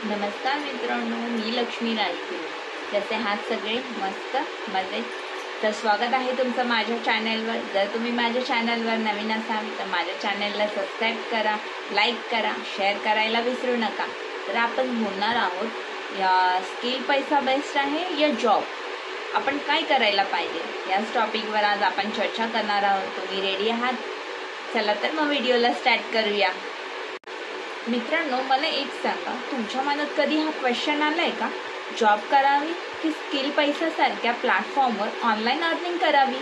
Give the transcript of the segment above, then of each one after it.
नमस्कार मित्रांनो, मी लक्ष्मी राजगुरू. जसे आहात सगळे मस्त मजेत. तर स्वागत आहे तुमचं माझ्या चॅनलवर. जर तुम्ही माझ्या चॅनलवर नवीन असाल तर माझ्या चॅनलला सबस्क्राईब करा, लाईक करा, शेअर करायला विसरू नका. तर आपण बोलणार आहोत या स्किल पैसा बेस्ट आहे या जॉब, आपण काय करायला पाहिजे याच टॉपिकवर आज आपण चर्चा करणार आहोत. तुम्ही रेडी आहात? चला तर मग व्हिडिओला स्टार्ट करूया. मित्रांनो, मला एक सांगा, तुमच्या मनात कधी हा क्वेश्चन आलाय का, जॉब करावी की स्किल पैसासारख्या प्लॅटफॉर्मवर ऑनलाईन अर्निंग करावी?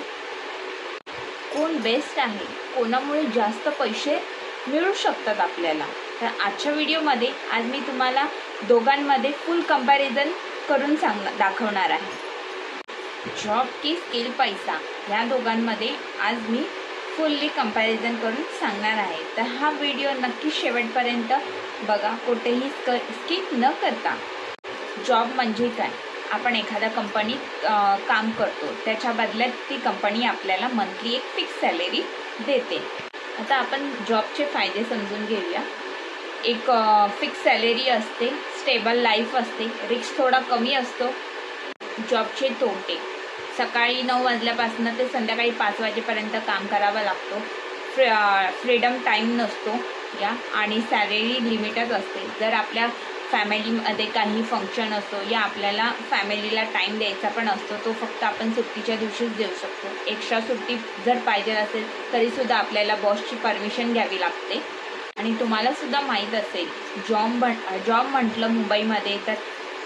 कोण बेस्ट आहे, कोणामुळे जास्त पैसे मिळू शकतात आपल्याला? तर आजच्या व्हिडिओमध्ये आज मी तुम्हाला दोघांमध्ये फुल कंपॅरिझन करून दाखवणार आहे. जॉब की स्किल पैसा या दोघांमध्ये आज मी फुल्ली कंपॅरिझन करून सांगणार आहे. तर हा व्हिडिओ नक्की शेवटपर्यंत बघा, कुठेही स्किप न करता. जॉब म्हणजे काय? आपण एखाद्या कंपनीत काम करतो, त्याच्या बदल्यात ती कंपनी आपल्याला मंथली एक फिक्स सॅलरी देते. आता आपण जॉबचे फायदे समजून घेऊया. एक फिक्स सॅलरी असते, स्टेबल लाईफ असते, रिस्क थोडा कमी असतो. जॉबचे तोटे: सकाळी 9 वाजल्यापासून ते संध्याकाळी 5 वाजेपर्यंत काम करावं लागतो. फ्रीडम टाईम नसतो या, आणि सॅलरी लिमिटच असते. जर आपल्या फॅमिलीमध्ये काही फंक्शन असतो या आपल्याला फॅमिलीला टाईम द्यायचा पण असतो, तो फक्त आपण सुट्टीच्या दिवशीच देऊ शकतो. एक्स्ट्रा सुट्टी जर पाहिजे असेल तरीसुद्धा आपल्याला बॉसची परमिशन घ्यावी लागते. आणि तुम्हालासुद्धा माहीत असेल, जॉब म्हटलं मुंबईमध्ये तर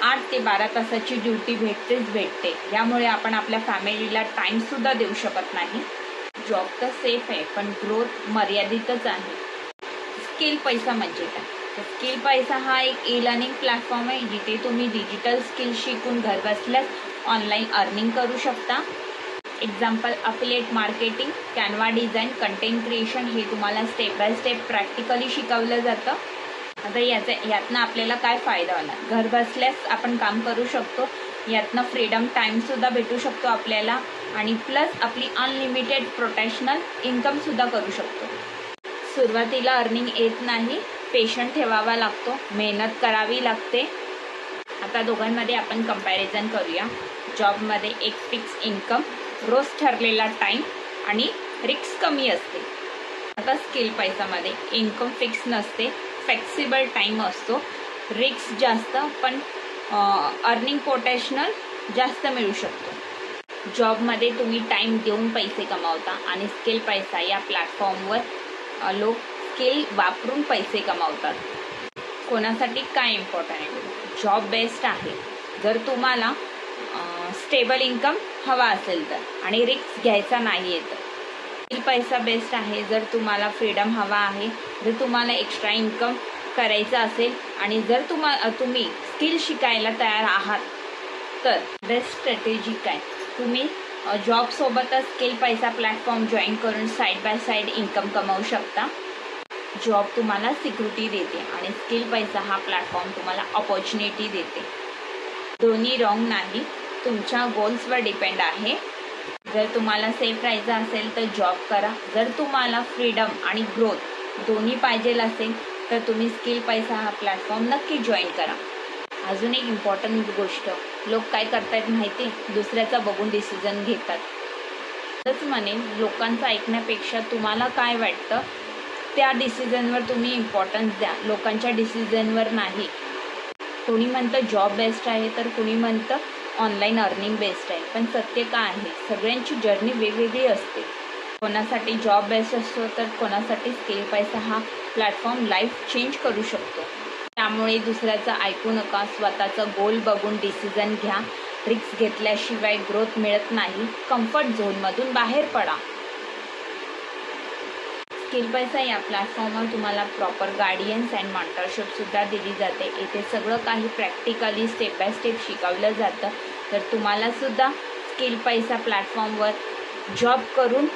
8 ते 12 तासाची ड्युटी भेटते. यामुळे आपण आपल्या फॅमिलीला टाईमसुद्धा देऊ शकत नाही. जॉब तर सेफ आहे, पण ग्रोथ मर्यादितच आहे. स्किल पैसा म्हणजे काय? तर स्किल पैसा हा एक ई लर्निंग प्लॅटफॉर्म आहे, जिथे तुम्ही डिजिटल स्किल शिकून घरबसल्याच ऑनलाईन अर्निंग करू शकता. Example: affiliate marketing, Canva design, content creation हे तुम्हाला स्टेप बाय स्टेप प्रॅक्टिकली शिकवलं जातं. आता यातनं आपल्याला काय फायदा होणार? घर बसल्यास आपण काम करू शकतो, यातनं फ्रीडम टाईमसुद्धा भेटू शकतो आपल्याला, आणि प्लस आपली अनलिमिटेड प्रोफेशनल इन्कमसुद्धा करू शकतो. सुरुवातीला अर्निंग येत नाही, पेशंट ठेवावा लागतो, मेहनत करावी लागते. आता दोघांमध्ये आपण कंपॅरिझन करूया. जॉबमध्ये एक फिक्स इन्कम, रोज ठरलेला टाईम आणि रिस्क कमी असते. आता स्किल पैसामध्ये इन्कम फिक्स नसते, फ्लेक्सिबल टाईम असतो, रिस्क जास्त, पण अर्निंग पोटेन्शियल जास्त मिळू शकतो. जॉबमध्ये तुम्ही टाईम देऊन पैसे कमावता, आणि स्किल पैसा या प्लॅटफॉर्मवर लोक स्किल वापरून पैसे कमावतात. कोणासाठी काय इम्पॉर्टंट आहे? जॉब बेस्ट आहे जर तुम्हाला स्टेबल इन्कम हवा असेल तर, आणि रिस्क घ्यायचा नाही आहे तर. स्किल पैसा बेस्ट आहे जर तुम्हाला फ्रीडम हवा आहे, जर तुम्हाला एक्स्ट्रा इन्कम करायचं असेल, आणि जर तुम्ही स्किल शिकायला तयार आहात तर. बेस्ट स्ट्रॅटेजी काय? तुम्ही जॉबसोबतच स्किल पैसा प्लॅटफॉर्म जॉईन करून साईड बाय साईड इन्कम कमावू शकता. जॉब तुम्हाला सिक्युरिटी देते, आणि स्किल पैसा हा प्लॅटफॉर्म तुम्हाला ऑपॉर्च्युनिटी देते. दोन्ही रॉंग नाही, तुमच्या गोल्सवर डिपेंड आहे. जर तुम्हाला सेफ राहायचं असेल तर जॉब करा. जर तुम्हाला फ्रीडम आणि ग्रोथ दोन्ही पाहिजे असेल तर तुम्ही स्किल पैसा हा प्लॅटफॉर्म नक्की जॉईन करा. अजून एक इम्पॉर्टंट गोष्ट, लोक काय करतात माहिती? दुसऱ्याचा बघून डिसिजन घेतात. तसंच म्हणेन, लोकांचं ऐकण्यापेक्षा तुम्हाला काय वाटतं त्या डिसिजनवर तुम्ही इम्पॉर्टन्स द्या, लोकांच्या डिसिजनवर नाही. कोणी म्हणतं जॉब बेस्ट आहे तर कोणी म्हणतं ऑनलाईन अर्निंग बेस्ट आहे. पण सत्य काय आहे? सगळ्यांची जर्नी वेगवेगळी असते. कोणासाठी जॉब बेस्ट असतो तर कोणासाठी स्किल पैसा हा प्लॅटफॉर्म लाईफ चेंज करू शकतो. त्यामुळे दुसऱ्याचं ऐकू नका, स्वतःचं गोल बघून डिसिजन घ्या. रिस्क घेतल्याशिवाय ग्रोथ मिळत नाही. कम्फर्ट झोनमधून बाहेर पडा. स्किल पैसा या प्लॅटफॉर्मवर तुम्हाला प्रॉपर गायडन्स अँड मेंटरशिपसुद्धा दिली जाते. येथे सगळं काही प्रॅक्टिकली स्टेप बाय स्टेप शिकवलं जातं. तर तुम्हालासुद्धा स्किल पैसा प्लॅटफॉर्मवर जॉब करून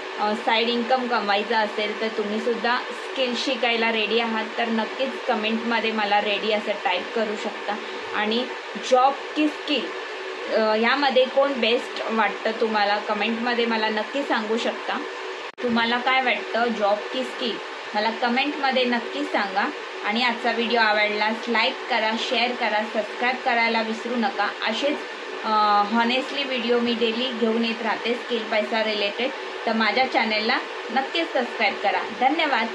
साईड इन्कम कमवायचं असेल तर तुम्हीसुद्धा स्किल शिकायला रेडी आहात तर नक्कीच कमेंटमध्ये मला रेडी असं टाईप करू शकता. आणि जॉब की स्किल यामध्ये कोण बेस्ट वाटतं तुम्हाला, कमेंटमध्ये मला नक्की सांगू शकता. तुम्हाला काय वाटतं, जॉब की स्किल? मला कमेंटमध्ये नक्की सांगा. आणि आजचा व्हिडिओ आवडल्यास लाईक करा, शेअर करा, सबस्क्राईब करायला विसरू नका. असेच हॉनेस्टली व्हिडिओ मी डेली घेऊन येत राहते स्किल पैसा रिलेटेड. तर माझ्या चॅनलला नक्कीच सबस्क्राईब करा. धन्यवाद.